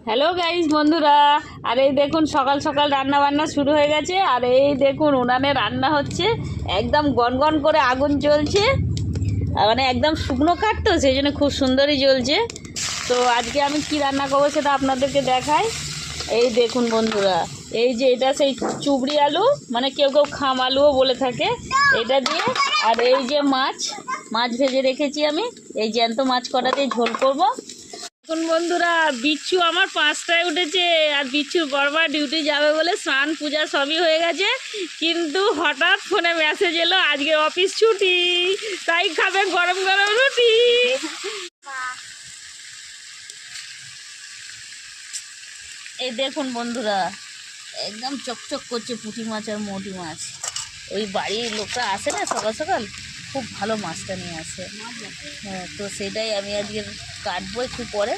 Hello guys বন্ধুরা, আর এই দেখুন সকাল সকাল রান্না বান্না শুরু হয়ে গেছে। আর এই দেখুন উনানে রান্না হচ্ছে, একদম গনগন করে আগুন জ্বলছে। মানে একদম শুকনো কাঠ তো, সেই জন্য খুব সুন্দরই জ্বলছে। তো আজকে আমি কি রান্না করবো সেটা আপনাদেরকে দেখাই। এই দেখুন বন্ধুরা, এই যে এটা সেই চুবড়ি আলু, মানে কেউ কেউ খাম আলুও বলে থাকে, এটা দিয়ে। আর এই যে মাছ ভেজে রেখেছি আমি, এই জ্যান্ত মাছ কটা দিয়ে ঝোল করবো। এখন বন্ধুরা, বিচ্ছু আমার 5টায় উঠেছে, আর বিচ্ছুর বড়মা ডিউটি যাবে বলে স্নান পূজা সবই হয়ে গেছে, কিন্তু হঠাৎ ফোনে মেসেজ এলো আজকে অফিস ছুটি, তাই খাবে গরম গরম রুটি। এই দেখুন বন্ধুরা, একদম চকচক করছে পুঁটি মাছ আর মোটি মাছ। ওই বাড়ির লোকটা আসে না সকাল সকাল, খুব ভালো মাছটা নিয়ে আসে। হ্যাঁ, তো সেটাই আমি আজকে কাটবো একটু পরে।